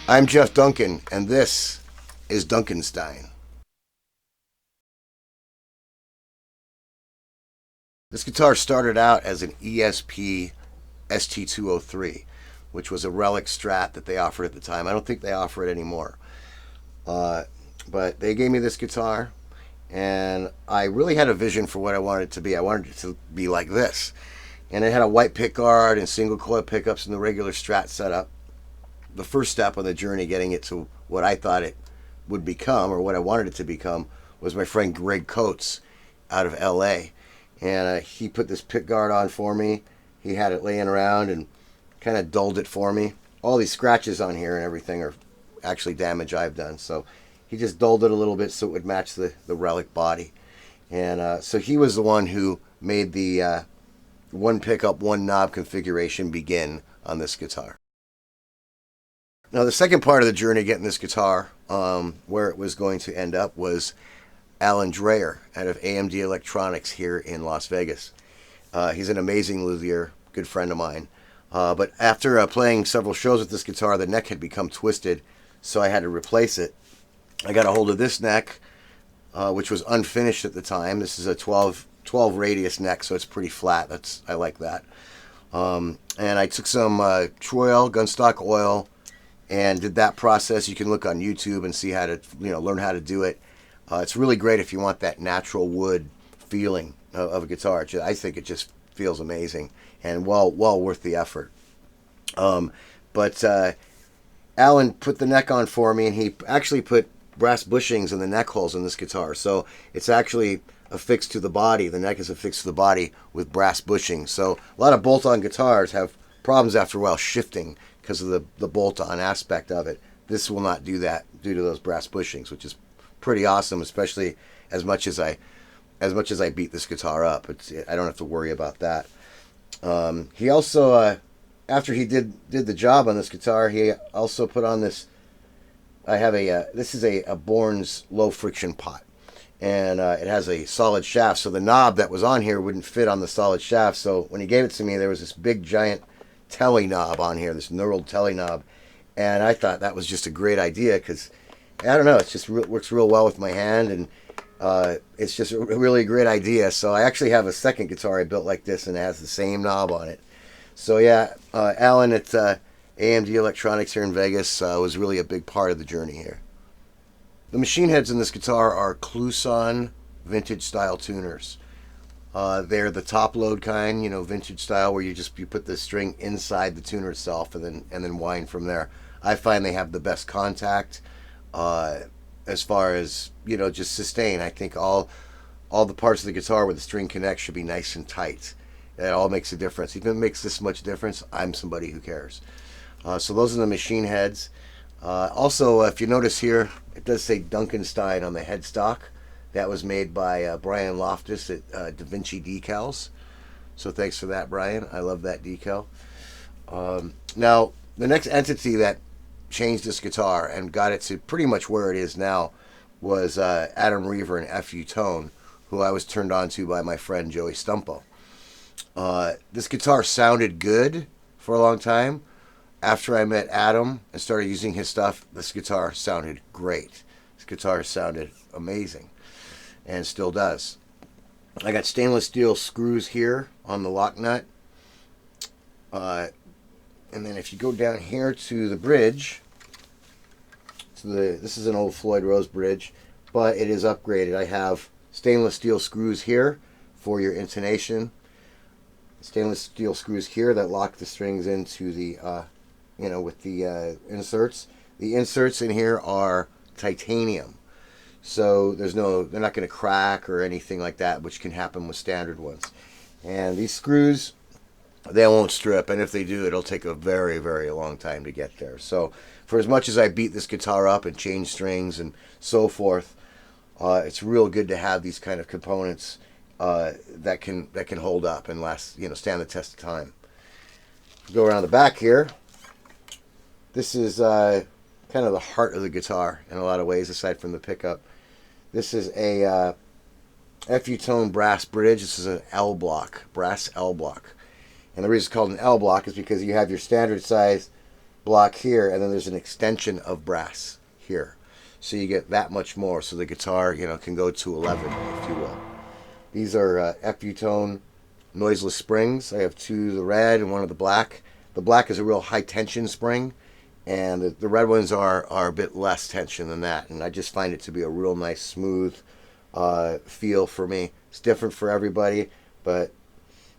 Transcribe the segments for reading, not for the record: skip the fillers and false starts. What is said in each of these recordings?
I'm Jeff Duncan, and this is Duncanstein. This guitar started out as an ESP ST203, which was a relic Strat that they offered at the time. I don't think they offer it anymore. Uh, but they gave me this guitar, and I really had a vision for what I wanted it to be. I wanted it to be like this. And it had a white pickguard and single coil pickups and the regular Strat setup. The first step on the journey getting it to what I thought it would become, or what I wanted it to become, was my friend Greg Coates out of LA. And he put this pickguard on for me. He had it laying around and kind of dulled it for me. All these scratches on here and everything are actually damage I've done. So he just dulled it a little bit so it would match the relic body. And so he was the one who made the one pickup, one knob configuration begin on this guitar. Now, the second part of the journey getting this guitar, where it was going to end up, was Alan Dreier out of AMD Electronics here in Las Vegas. He's an amazing luthier, good friend of mine. But after playing several shows with this guitar, the neck had become twisted, so I had to replace it. I got a hold of this neck, which was unfinished at the time. This is a 12 radius neck, so it's pretty flat. I like that. And I took some Troy gunstock oil and did that process. You can look on YouTube and see how to learn how to do it. It's really great if you want that natural wood feeling of a guitar. I think it just feels amazing and well worth the effort. But Alan put the neck on for me, and he actually put brass bushings in the neck holes in this guitar. So it's actually affixed to the body. The neck is affixed to the body with brass bushings. So a lot of bolt-on guitars have problems after a while shifting because of the bolt-on aspect of it. This will not do that due to those brass bushings, which is pretty awesome, especially as much as I beat this guitar up. I don't have to worry about that. He also, after he did the job on this guitar, he also put on this. This is a Bourne's low friction pot, and it has a solid shaft. So the knob that was on here wouldn't fit on the solid shaft. So when he gave it to me, there was this big giant telly knob on here, this knurled telly knob, and I thought that was just a great idea because I don't know, it just works real well with my hand, and it's just a really great idea. So I actually have a second guitar I built like this, and it has the same knob on it. So yeah, Alan at AMD Electronics here in Vegas was really a big part of the journey here. The machine heads in this guitar are Kluson vintage style tuners. They're the top load kind, vintage style, where you put the string inside the tuner itself and then wind from there. I find they have the best contact as far as just sustain. I think all the parts of the guitar where the string connects should be nice and tight. That all makes a difference. Even if it makes this much difference, I'm somebody who cares. So those are the machine heads. Also, if you notice here, it does say Duncanstein on the headstock. That was made by Brian Loftus at Da Vinci Decals. So thanks for that, Brian. I love that decal. Now, the next entity that changed this guitar and got it to pretty much where it is now was Adam Reaver and FU Tone, who I was turned on to by my friend Joey Stumpo. This guitar sounded good for a long time. After I met Adam and started using his stuff, this guitar sounded great. This guitar sounded amazing. And still does. I got stainless steel screws here on the lock nut. And then if you go down here to the bridge, this is an old Floyd Rose bridge, but it is upgraded. I have stainless steel screws here for your intonation. Stainless steel screws here that lock the strings into the, with the inserts. The inserts in here are titanium. So they're not going to crack or anything like that, which can happen with standard ones. And these screws, they won't strip, and if they do, it'll take a very, very long time to get there. So for as much as I beat this guitar up and change strings and so forth, it's real good to have these kind of components that can hold up and last, stand the test of time. Go around the back here. This is kind of the heart of the guitar in a lot of ways, aside from the pickup. This is a FU Tone brass bridge. This is an L block, brass L block. And the reason it's called an L block is because you have your standard size block here, and then there's an extension of brass here. So you get that much more. So the guitar, you know, can go to 11, if you will. These are FU tone noiseless springs. I have two of the red and one of the black. The black is a real high tension spring, and the red ones are a bit less tension than that. And I just find it to be a real nice, smooth feel for me. It's different for everybody, but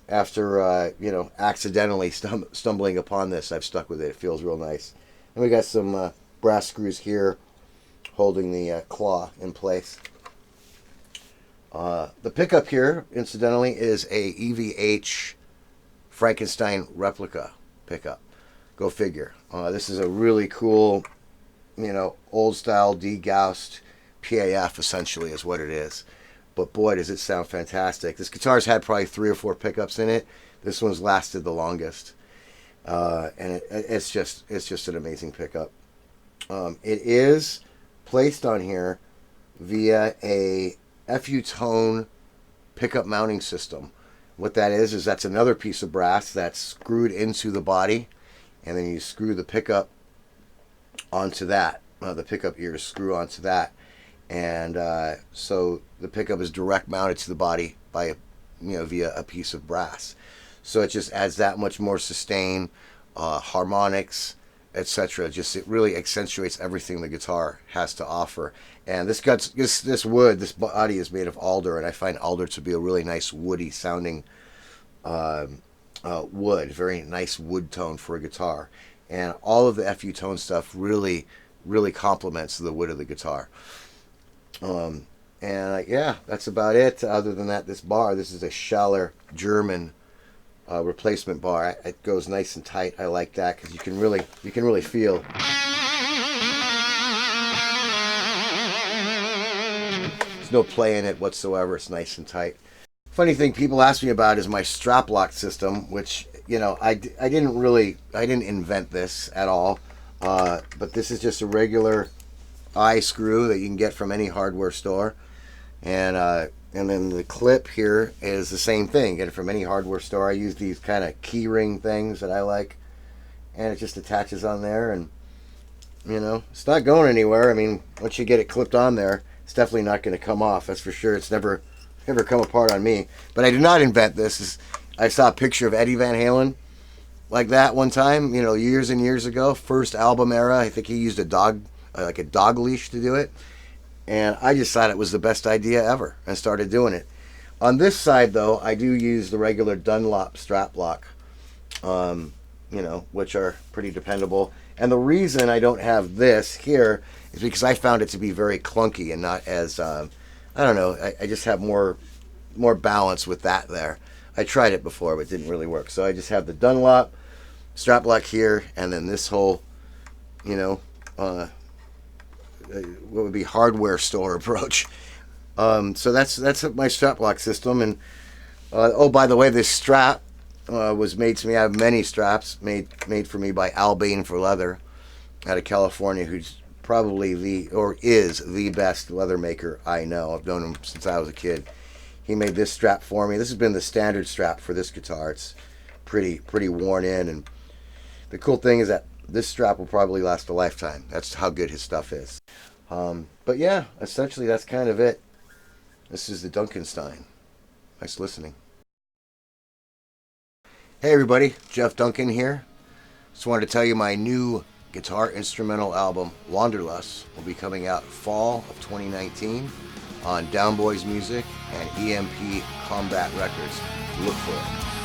after you know, accidentally stumbling upon this, I've stuck with it. It feels real nice. And we got some brass screws here holding the claw in place. The pickup here, incidentally, is a EVH Frankenstein replica pickup. Go figure. This is a really cool, you know, old style degaussed PAF, essentially, is what it is. But boy, does it sound fantastic. This guitar's had probably 3 or 4 pickups in it. This one's lasted the longest. And it's just an amazing pickup. It is placed on here via a FU tone pickup mounting system. What that is that's another piece of brass that's screwed into the body, and then you screw the pickup onto that. The pickup ears screw onto that, and so the pickup is direct mounted to the body by via a piece of brass. So it just adds that much more sustain, harmonics, etc. Just it really accentuates everything the guitar has to offer. And this body is made of alder, and I find alder to be a really nice woody sounding wood, very nice wood tone for a guitar. And all of the FU tone stuff really complements the wood of the guitar. Yeah, that's about it. Other than that, this is a Schaller German replacement bar. It goes nice and tight. I like that because you can really feel. There's no play in it whatsoever. It's nice and tight. Funny thing people ask me about is my strap lock system, which, you know, I didn't invent this at all, but this is just a regular eye screw that you can get from any hardware store, and then the clip here is the same thing. Get it from any hardware store. I use these kind of key ring things that I like, and it just attaches on there, and you know, it's not going anywhere. I mean, once you get it clipped on there, it's definitely not going to come off. That's for sure. It's never come apart on me. But I did not invent this. I saw a picture of Eddie Van Halen like that one time, you know, years and years ago, first album era. I think he used a dog leash to do it. And I just thought it was the best idea ever and started doing it. On this side, though, I do use the regular Dunlop strap lock, you know, which are pretty dependable. And the reason I don't have this here is because I found it to be very clunky and not as, I don't know, I just have more balance with that there. I tried it before, but it didn't really work. So I just have the Dunlop strap lock here, and then this whole, you know, what would be hardware store approach. So that's my strap lock system. And oh, by the way, this strap was made to me. I have many straps made for me by Albane for Leather out of California, who's probably is the best leather maker I know. I've known him since I was a kid. He made this strap for me. This has been the standard strap for this guitar. It's pretty worn in, and the cool thing is that this strap will probably last a lifetime. That's how good his stuff is. But yeah, essentially that's kind of it. This is the Duncanstein. Nice listening. Hey everybody, Jeff Duncan here. Just wanted to tell you my new guitar instrumental album, Wanderlust, will be coming out fall of 2019 on Down Boys Music and EMP Combat Records. Look for it.